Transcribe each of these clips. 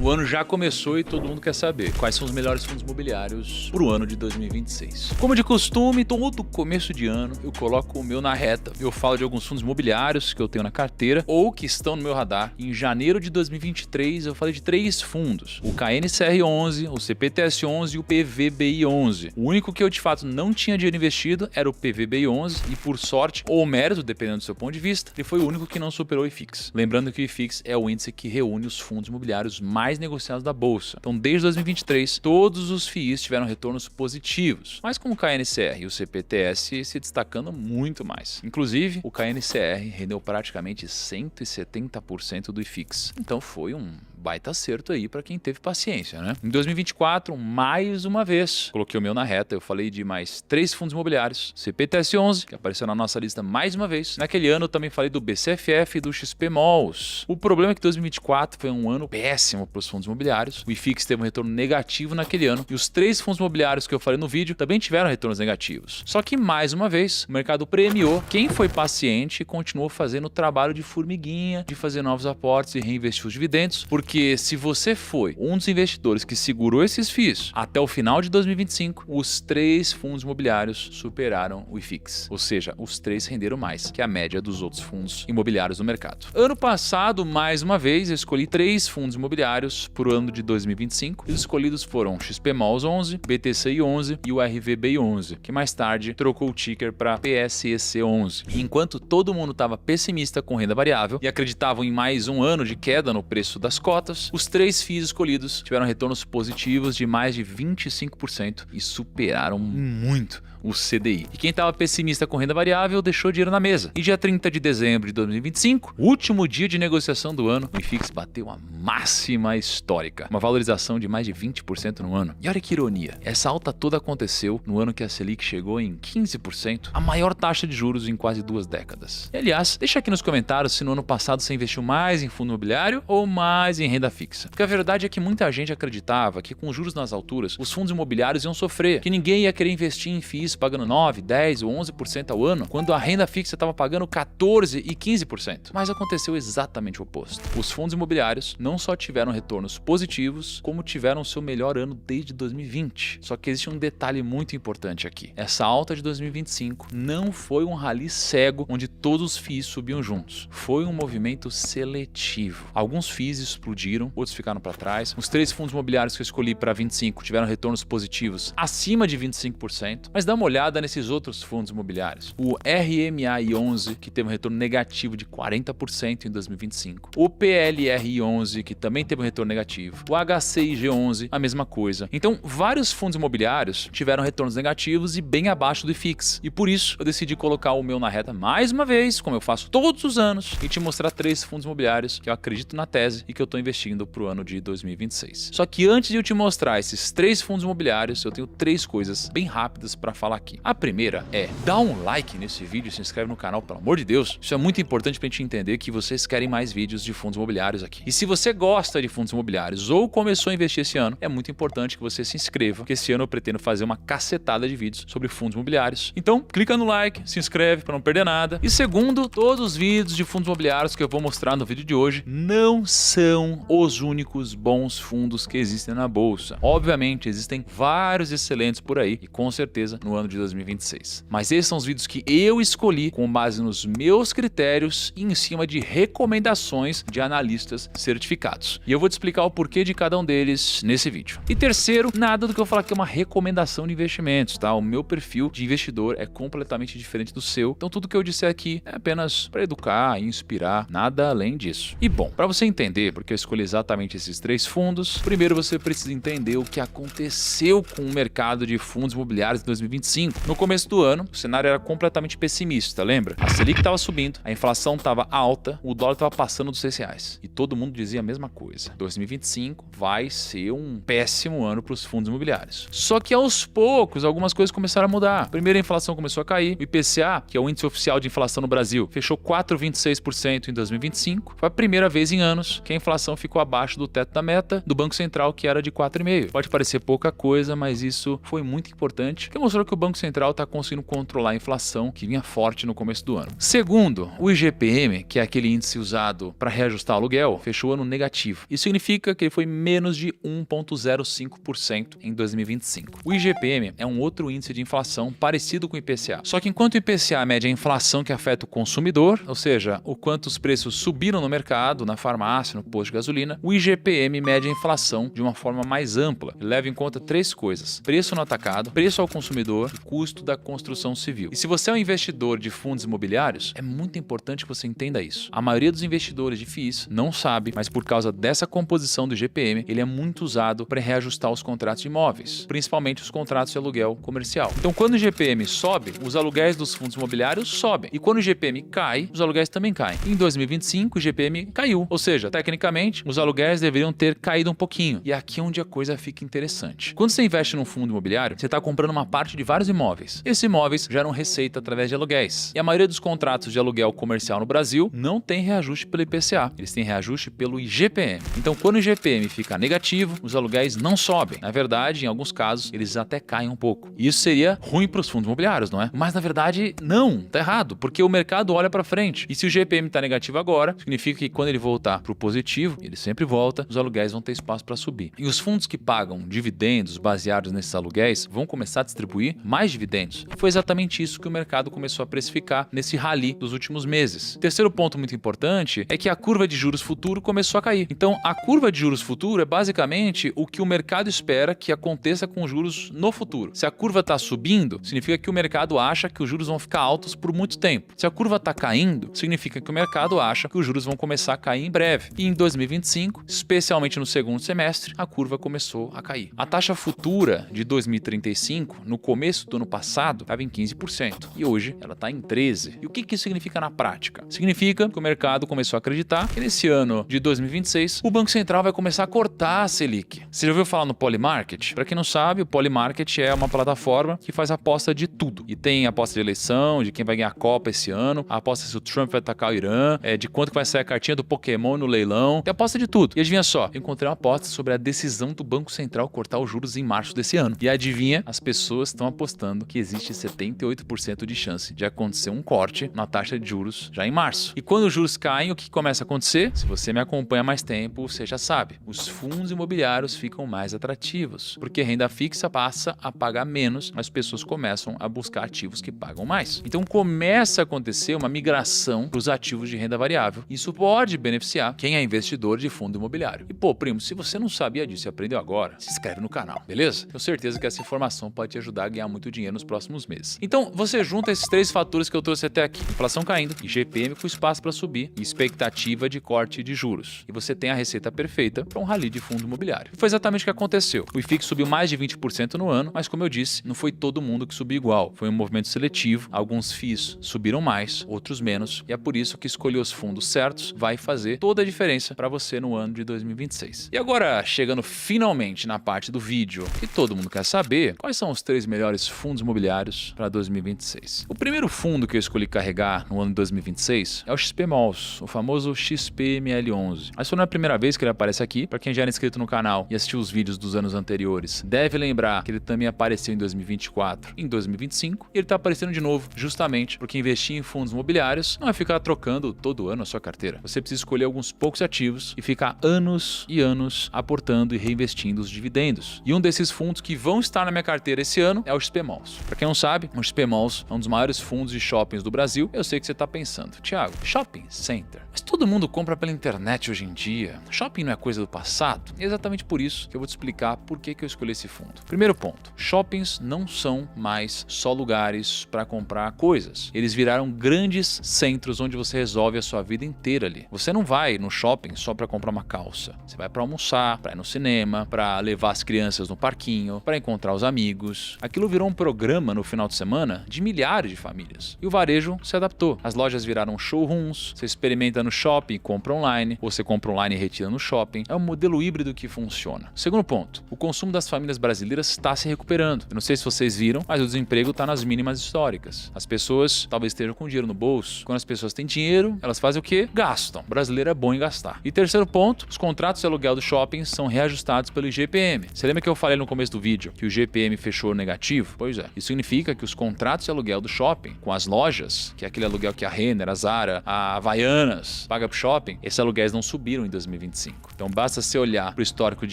O ano já começou e todo mundo quer saber quais são os melhores fundos imobiliários para o ano de 2026. Como de costume, todo começo de ano eu coloco o meu na reta. Eu falo de alguns fundos imobiliários que eu tenho na carteira ou que estão no meu radar. Em janeiro de 2023 eu falei de 3 fundos: o KNCR11, o CPTS11 e o PVBI11. O único que eu de fato não tinha dinheiro investido era o PVBI11 e, por sorte ou mérito, dependendo do seu ponto de vista, ele foi o único que não superou o IFIX. Lembrando que o IFIX é o índice que reúne os fundos imobiliários mais negociados da bolsa. Então, desde 2023, todos os FIIs tiveram retornos positivos, mas com o KNCR e o CPTS se destacando muito mais. Inclusive, o KNCR rendeu praticamente 170% do IFIX. Então, foi um baita acerto aí para quem teve paciência, né? Em 2024, mais uma vez, coloquei o meu na reta. Eu falei de mais 3 fundos imobiliários: CPTS11, que apareceu na nossa lista mais uma vez. Naquele ano eu também falei do BCFF e do XPMOLs. O problema é que 2024 foi um ano péssimo para os fundos imobiliários. O IFIX teve um retorno negativo naquele ano e os 3 fundos imobiliários que eu falei no vídeo também tiveram retornos negativos. Só que, mais uma vez, o mercado premiou quem foi paciente e continuou fazendo o trabalho de formiguinha, de fazer novos aportes e reinvestir os dividendos, porque se você foi um dos investidores que segurou esses FIIs até o final de 2025, os 3 fundos imobiliários superaram o IFIX. Ou seja, os 3 renderam mais que a média dos outros fundos imobiliários do mercado. Ano passado, mais uma vez, eu escolhi 3 fundos imobiliários para o ano de 2025. Os escolhidos foram o XPMOLs 11, BTCI 11 e o RVBI 11, que mais tarde trocou o ticker para PSEC 11. Enquanto todo mundo estava pessimista com renda variável e acreditavam em mais um ano de queda no preço das cotas, os 3 FIIs escolhidos tiveram retornos positivos de mais de 25% e superaram muito o CDI. E quem estava pessimista com renda variável deixou dinheiro na mesa. E dia 30 de dezembro de 2025, último dia de negociação do ano, o IFIX bateu a máxima histórica, uma valorização de mais de 20% no ano. E olha que ironia, essa alta toda aconteceu no ano que a Selic chegou em 15%, a maior taxa de juros em quase 2 décadas. E, aliás, deixa aqui nos comentários se no ano passado você investiu mais em fundo imobiliário ou mais em renda fixa. Porque a verdade é que muita gente acreditava que com os juros nas alturas, os fundos imobiliários iam sofrer, que ninguém ia querer investir em FIIs pagando 9, 10 ou 11% ao ano, quando a renda fixa estava pagando 14% e 15%. Mas aconteceu exatamente o oposto. Os fundos imobiliários não só tiveram retornos positivos, como tiveram seu melhor ano desde 2020. Só que existe um detalhe muito importante aqui. Essa alta de 2025 não foi um rally cego onde todos os FIIs subiam juntos. Foi um movimento seletivo. Alguns FIIs explodiram, outros ficaram para trás. Os 3 fundos imobiliários que eu escolhi para 25 tiveram retornos positivos acima de 25%. Mas dá uma olhada nesses outros fundos imobiliários. O RMAI11, que teve um retorno negativo de 40% em 2025. O PLR11, que também teve um retorno negativo. O HCIG11, a mesma coisa. Então, vários fundos imobiliários tiveram retornos negativos e bem abaixo do IFIX. E por isso, eu decidi colocar o meu na reta mais uma vez, como eu faço todos os anos, e te mostrar 3 fundos imobiliários que eu acredito na tese e que eu estou investindo para o ano de 2026. Só que antes de eu te mostrar esses 3 fundos imobiliários, eu tenho 3 coisas bem rápidas para falar aqui. A primeira é: dá um like nesse vídeo e se inscreve no canal, pelo amor de Deus. Isso é muito importante pra gente entender que vocês querem mais vídeos de fundos imobiliários aqui. E se você gosta de fundos imobiliários ou começou a investir esse ano, é muito importante que você se inscreva, porque esse ano eu pretendo fazer uma cacetada de vídeos sobre fundos imobiliários. Então, clica no like, se inscreve para não perder nada. E segundo, todos os vídeos de fundos imobiliários que eu vou mostrar no vídeo de hoje não são os únicos bons fundos que existem na bolsa. Obviamente, existem vários excelentes por aí e com certeza no ano de 2026. Mas esses são os vídeos que eu escolhi com base nos meus critérios e em cima de recomendações de analistas certificados. E eu vou te explicar o porquê de cada um deles nesse vídeo. E terceiro, nada do que eu falar aqui é uma recomendação de investimentos, tá? O meu perfil de investidor é completamente diferente do seu, então tudo que eu disser aqui é apenas para educar e inspirar, nada além disso. E bom, para você entender porque eu escolhi exatamente esses 3 fundos, primeiro você precisa entender o que aconteceu com o mercado de fundos imobiliários em 2025. No começo do ano, o cenário era completamente pessimista, lembra? A Selic estava subindo, a inflação estava alta, o dólar estava passando dos R$6. E todo mundo dizia a mesma coisa. 2025 vai ser um péssimo ano para os fundos imobiliários. Só que aos poucos, algumas coisas começaram a mudar. Primeiro, a inflação começou a cair. O IPCA, que é o índice oficial de inflação no Brasil, fechou 4,26% em 2025. Foi a primeira vez em anos que a inflação ficou abaixo do teto da meta do Banco Central, que era de 4,5%. Pode parecer pouca coisa, mas isso foi muito importante, porque mostrou que que o Banco Central está conseguindo controlar a inflação que vinha forte no começo do ano. Segundo, o IGPM, que é aquele índice usado para reajustar o aluguel, fechou o ano negativo. Isso significa que ele foi menos de 1,05% em 2025. O IGPM é um outro índice de inflação parecido com o IPCA. Só que enquanto o IPCA mede a inflação que afeta o consumidor, ou seja, o quanto os preços subiram no mercado, na farmácia, no posto de gasolina, o IGPM mede a inflação de uma forma mais ampla. Ele leva em conta três coisas: preço no atacado, preço ao consumidor e custo da construção civil. E se você é um investidor de fundos imobiliários, é muito importante que você entenda isso. A maioria dos investidores de FIIs não sabe, mas por causa dessa composição do IGPM, ele é muito usado para reajustar os contratos de imóveis, principalmente os contratos de aluguel comercial. Então, quando o IGPM sobe, os aluguéis dos fundos imobiliários sobem. E quando o IGPM cai, os aluguéis também caem. Em 2025, o IGPM caiu. Ou seja, tecnicamente, os aluguéis deveriam ter caído um pouquinho. E aqui é onde a coisa fica interessante. Quando você investe num fundo imobiliário, você está comprando uma parte de vários imóveis. Esses imóveis geram receita através de aluguéis. E a maioria dos contratos de aluguel comercial no Brasil não tem reajuste pelo IPCA. Eles têm reajuste pelo IGPM. Então, quando o IGPM fica negativo, os aluguéis não sobem. Na verdade, em alguns casos, eles até caem um pouco. E isso seria ruim para os fundos imobiliários, não é? Mas, na verdade, não. Tá errado, porque o mercado olha para frente. E se o IGPM está negativo agora, significa que quando ele voltar para o positivo, ele sempre volta, os aluguéis vão ter espaço para subir. E os fundos que pagam dividendos baseados nesses aluguéis vão começar a distribuir mais dividendos. E foi exatamente isso que o mercado começou a precificar nesse rally dos últimos meses. Terceiro ponto muito importante é que a curva de juros futuro começou a cair. Então, a curva de juros futuro é basicamente o que o mercado espera que aconteça com os juros no futuro. Se a curva está subindo, significa que o mercado acha que os juros vão ficar altos por muito tempo. Se a curva está caindo, significa que o mercado acha que os juros vão começar a cair em breve. E em 2025, especialmente no segundo semestre, a curva começou a cair. A taxa futura de 2035, no começo do ano passado, estava em 15%. E hoje ela está em 13%. E o que isso significa na prática? Significa que o mercado começou a acreditar que nesse ano de 2026, o Banco Central vai começar a cortar a Selic. Você já ouviu falar no Polymarket? Para quem não sabe, o Polymarket é uma plataforma que faz aposta de tudo. E tem aposta de eleição, de quem vai ganhar a Copa esse ano, a aposta se o Trump vai atacar o Irã, de quanto que vai sair a cartinha do Pokémon no leilão. Tem aposta de tudo. E adivinha só, eu encontrei uma aposta sobre a decisão do Banco Central cortar os juros em março desse ano. E adivinha, as pessoas estão apostando que existe 78% de chance de acontecer um corte na taxa de juros já em março. E quando os juros caem, o que começa a acontecer? Se você me acompanha há mais tempo, você já sabe. Os fundos imobiliários ficam mais atrativos, porque renda fixa passa a pagar menos, as pessoas começam a buscar ativos que pagam mais. Então começa a acontecer uma migração para os ativos de renda variável. Isso pode beneficiar quem é investidor de fundo imobiliário. E pô, primo, se você não sabia disso e aprendeu agora, se inscreve no canal, beleza? Tenho certeza que essa informação pode te ajudar a ganhar muito dinheiro nos próximos meses. Então você junta esses três fatores que eu trouxe até aqui: inflação caindo, IGPM com espaço para subir e expectativa de corte de juros. E você tem a receita perfeita para um rally de fundo imobiliário. Foi exatamente o que aconteceu. O IFIX subiu mais de 20% no ano, mas como eu disse, não foi todo mundo que subiu igual. Foi um movimento seletivo. Alguns FIIs subiram mais, outros menos, e é por isso que escolher os fundos certos vai fazer toda a diferença para você no ano de 2026. E agora, chegando finalmente na parte do vídeo que todo mundo quer saber, quais são os 3 melhores fundos imobiliários para 2026? O primeiro fundo que eu escolhi carregar no ano de 2026 é o XP Malls, o famoso XPML11. Mas foi não é a primeira vez que ele aparece aqui. Para quem já era inscrito no canal e assistiu os vídeos dos anos anteriores, deve lembrar que ele também apareceu em 2024 e em 2025, e ele está aparecendo de novo justamente porque investir em fundos imobiliários não é ficar trocando todo ano a sua carteira. Você precisa escolher alguns poucos ativos e ficar anos e anos aportando e reinvestindo os dividendos. E um desses fundos que vão estar na minha carteira esse ano é o XP Malls. Para quem não sabe, o XP Malls é um dos maiores fundos de shoppings do Brasil. Eu sei que você está pensando, Thiago, shopping center? Mas todo mundo compra pela internet hoje em dia. Shopping não é coisa do passado? É exatamente por isso que eu vou te explicar por que eu escolhi esse fundo. Primeiro ponto, shoppings não são mais só lugares para comprar coisas. Eles viraram grandes centros onde você resolve a sua vida inteira ali. Você não vai no shopping só para comprar uma calça. Você vai para almoçar, para ir no cinema, para levar as crianças no parquinho, para encontrar os amigos. Aquilo virou um programa no final de semana de milhares de famílias. E o varejo se adaptou. As lojas viraram showrooms, você experimenta retira no shopping e compra online, ou você compra online e retira no shopping. É um modelo híbrido que funciona. Segundo ponto, o consumo das famílias brasileiras está se recuperando. Eu não sei se vocês viram, mas o desemprego está nas mínimas históricas. As pessoas talvez estejam com dinheiro no bolso. Quando as pessoas têm dinheiro, elas fazem o quê? Gastam. O brasileiro é bom em gastar. E terceiro ponto, os contratos de aluguel do shopping são reajustados pelo IGPM. Você lembra que eu falei no começo do vídeo que o IGPM fechou negativo? Pois é. Isso significa que os contratos de aluguel do shopping com as lojas, que é aquele aluguel que a Renner, a Zara, a Havaianas paga pro shopping, esses aluguéis não subiram em 2025. Então basta você olhar pro histórico de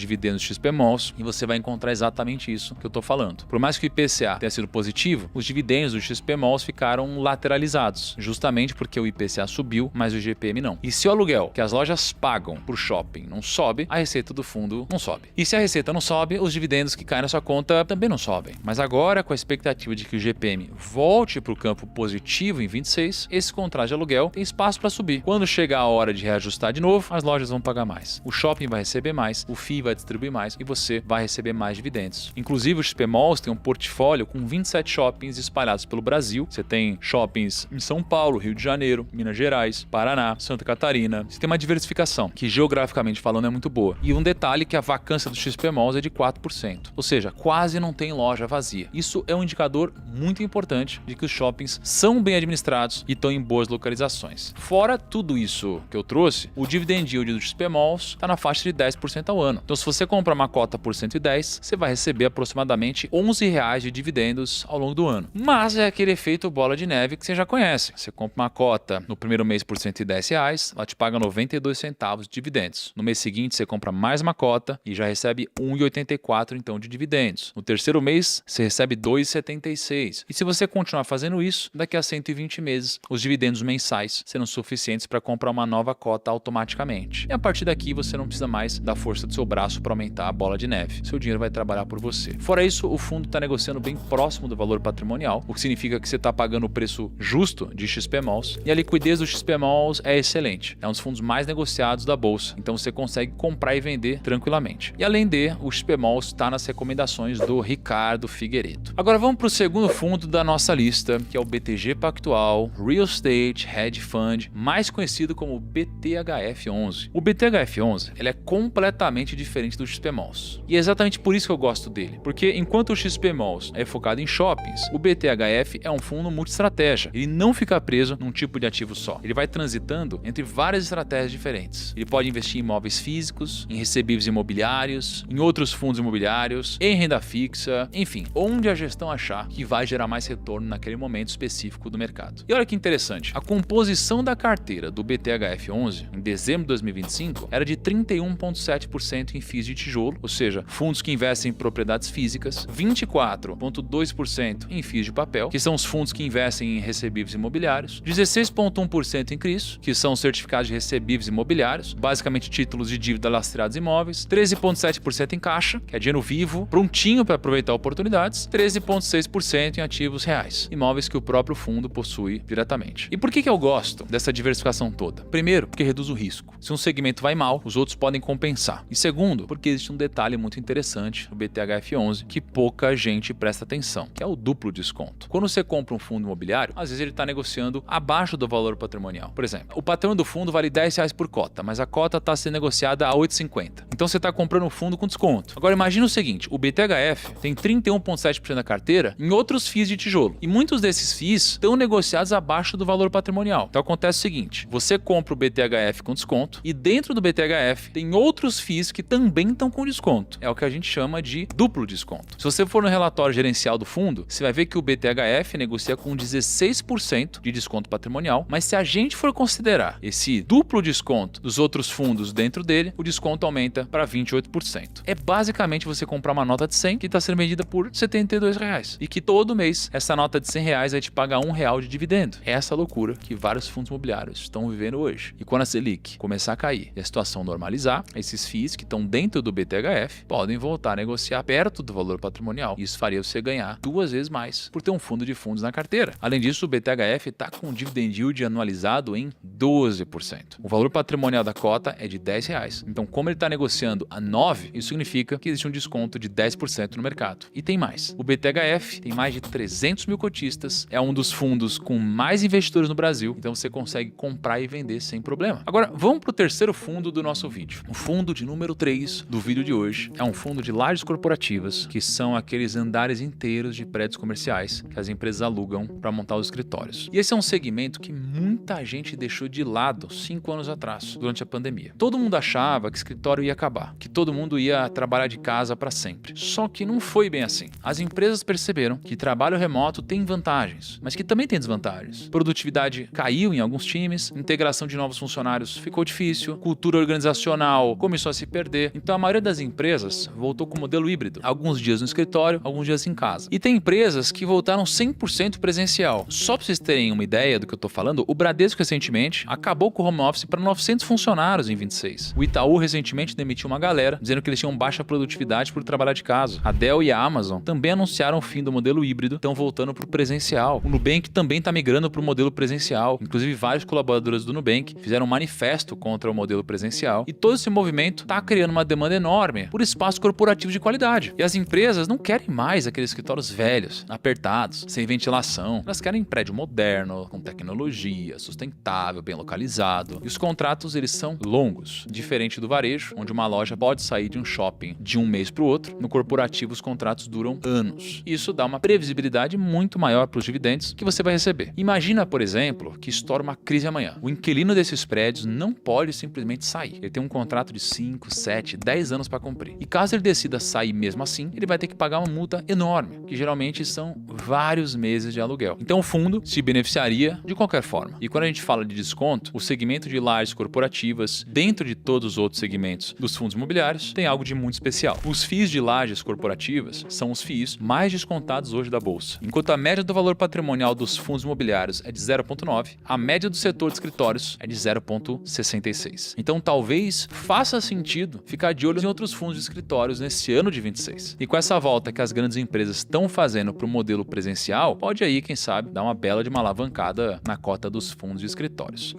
dividendos do XP Malls e você vai encontrar exatamente isso que eu tô falando. Por mais que o IPCA tenha sido positivo, os dividendos do XP Malls ficaram lateralizados, justamente porque o IPCA subiu, mas o IGPM não. E se o aluguel que as lojas pagam pro shopping não sobe, a receita do fundo não sobe. E se a receita não sobe, os dividendos que caem na sua conta também não sobem. Mas agora, com a expectativa de que o IGPM volte para o campo positivo em 26, esse contrato de aluguel tem espaço para subir. Quando chegar a hora de reajustar de novo, as lojas vão pagar mais. O shopping vai receber mais, o FII vai distribuir mais e você vai receber mais dividendos. Inclusive, o XP Malls tem um portfólio com 27 shoppings espalhados pelo Brasil. Você tem shoppings em São Paulo, Rio de Janeiro, Minas Gerais, Paraná, Santa Catarina. Você tem uma diversificação que, geograficamente falando, é muito boa. E um detalhe que a vacância do XP Malls é de 4%. Ou seja, quase não tem loja vazia. Isso é um indicador muito importante de que os shoppings são bem administrados e estão em boas localizações. Fora tudo isso que eu trouxe, o dividend yield do XP Malls está na faixa de 10% ao ano. Então, se você comprar uma cota por 110, você vai receber aproximadamente R$11 de dividendos ao longo do ano. Mas é aquele efeito bola de neve que você já conhece. Você compra uma cota no primeiro mês por R$110, ela te paga 92 centavos de dividendos. No mês seguinte, você compra mais uma cota e já recebe R$1,84 então de dividendos. No terceiro mês, você recebe R$2,76. E se você continuar fazendo isso, daqui a 120 meses, os dividendos mensais serão suficientes para comprar uma nova cota automaticamente. E a partir daqui, você não precisa mais da força do seu braço para aumentar a bola de neve. Seu dinheiro vai trabalhar por você. Fora isso, o fundo está negociando bem próximo do valor patrimonial, o que significa que você está pagando o preço justo de XP Malls. E a liquidez do XP Malls é excelente. É um dos fundos mais negociados da bolsa. Então você consegue comprar e vender tranquilamente. E além de, o XP Malls está nas recomendações do Ricardo Figueiredo. Agora vamos para o segundo fundo da nossa lista, que é o BTG Pactual Real Estate Hedge Fund, mais conhecido como BTHF11. O BTHF11 ele é completamente diferente do XP Malls. E é exatamente por isso que eu gosto dele. Porque enquanto o XP Malls é focado em shoppings, o BTHF é um fundo multi-estratégia. Ele não fica preso num tipo de ativo só. Ele vai transitando entre várias estratégias diferentes. Ele pode investir em imóveis físicos, em recebíveis imobiliários, em outros fundos imobiliários, em renda fixa, enfim, onde a gestão achar que vai gerar mais retorno naquele momento específico do mercado. E olha que interessante, a composição da carteira do BTHF11 em dezembro de 2025 era de 31,7% em FIIs de tijolo, ou seja, fundos que investem em propriedades físicas, 24,2% em FIIs de papel, que são os fundos que investem em recebíveis imobiliários, 16,1% em CRIs, que são certificados de recebíveis imobiliários, basicamente títulos de dívida lastreados imóveis, 13,7% em caixa, que é dinheiro vivo, prontinho para aproveitar oportunidades, 13,6% em ativos reais, imóveis que o próprio fundo possui diretamente. E por que eu gosto dessa diversificação toda? Primeiro, porque reduz o risco. Se um segmento vai mal, os outros podem compensar. E segundo, porque existe um detalhe muito interessante no BTHF11 que pouca gente presta atenção, que é o duplo desconto. Quando você compra um fundo imobiliário, às vezes ele está negociando abaixo do valor patrimonial. Por exemplo, o patrão do fundo vale R$10 por cota, mas a cota está sendo negociada a R$8,50. Então você está comprando um fundo com desconto. Agora imagina o seguinte, o BTHF tem 31,7% da carteira em outros FIIs de tijolo. E muitos desses FIIs estão negociados abaixo do valor patrimonial. Então acontece o seguinte, você compra o BTHF com desconto e dentro do BTHF tem outros FIIs que também estão com desconto. É o que a gente chama de duplo desconto. Se você for no relatório gerencial do fundo, você vai ver que o BTHF negocia com 16% de desconto patrimonial, mas se a gente for considerar esse duplo desconto dos outros fundos dentro dele, o desconto aumenta para 28%. É basicamente você comprar uma nota de 100 que está sendo vendida por R$72 e que todo mês essa nota de R$100 vai te pagar R$1 de dividendo. É essa loucura que vários fundos imobiliários estão vivendo hoje. E quando a Selic começar a cair e a situação normalizar, esses FIIs que estão dentro do BTHF podem voltar a negociar perto do valor patrimonial. Isso faria você ganhar 2 vezes mais por ter um fundo de fundos na carteira. Além disso, o BTHF está com um dividend yield anualizado em 12%. O valor patrimonial da cota é de R$10. Então, como ele está negociando a 9, isso significa que existe um desconto de 10% no mercado. E tem mais. O BTHF tem mais de 300 mil cotistas, é um dos fundos com mais investidores no Brasil, então você consegue comprar comprar e vender sem problema. Agora, vamos para o terceiro fundo do nosso vídeo. O fundo de número 3 do vídeo de hoje é um fundo de lajes corporativas, que são aqueles andares inteiros de prédios comerciais que as empresas alugam para montar os escritórios. E esse é um segmento que muita gente deixou de lado 5 anos atrás, durante a pandemia. Todo mundo achava que escritório ia acabar, que todo mundo ia trabalhar de casa para sempre. Só que não foi bem assim. As empresas perceberam que trabalho remoto tem vantagens, mas que também tem desvantagens. Produtividade caiu em alguns times, integração de novos funcionários ficou difícil, cultura organizacional começou a se perder. Então a maioria das empresas voltou com o modelo híbrido. Alguns dias no escritório, alguns dias em casa. E tem empresas que voltaram 100% presencial. Só para vocês terem uma ideia do que eu tô falando, o Bradesco recentemente acabou com o home office para 900 funcionários em 26. O Itaú recentemente demitiu uma galera, dizendo que eles tinham baixa produtividade por trabalhar de casa. A Dell e a Amazon também anunciaram o fim do modelo híbrido, estão voltando para o presencial. O Nubank também está migrando para o modelo presencial. Inclusive, vários colaboradores do Nubank fizeram um manifesto contra o modelo presencial. E todo esse movimento está criando uma demanda enorme por espaços corporativos de qualidade. E as empresas não querem mais aqueles escritórios velhos, apertados, sem ventilação. Elas querem prédio moderno, com tecnologia, sustentável, bem localizado. E os contratos, eles são longos. Diferente do varejo, onde uma loja pode sair de um shopping de um mês para o outro, no corporativo os contratos duram anos. Isso dá uma previsibilidade muito maior para os dividendos que você vai receber. Imagina, por exemplo, que estoura uma crise amanhã. O inquilino desses prédios não pode simplesmente sair. Ele tem um contrato de 5, 7, 10 anos para cumprir. E caso ele decida sair mesmo assim, ele vai ter que pagar uma multa enorme, que geralmente são vários meses de aluguel. Então o fundo se beneficiaria de qualquer forma. E quando a gente fala de desconto, o segmento de lajes corporativas, dentro de todos os outros segmentos dos fundos imobiliários, tem algo de muito especial. Os FIIs de lajes corporativas são os FIIs mais descontados hoje da bolsa. Enquanto a média do valor patrimonial dos fundos imobiliários é de 0,9, a média do setor de escritórios é de 0,66. Então talvez faça sentido ficar de olho em outros fundos de escritórios nesse ano de 26. E com essa volta que as grandes empresas estão fazendo para o modelo presencial, pode aí, quem sabe, dar uma bela de uma alavancada na cota dos fundos de escritórios.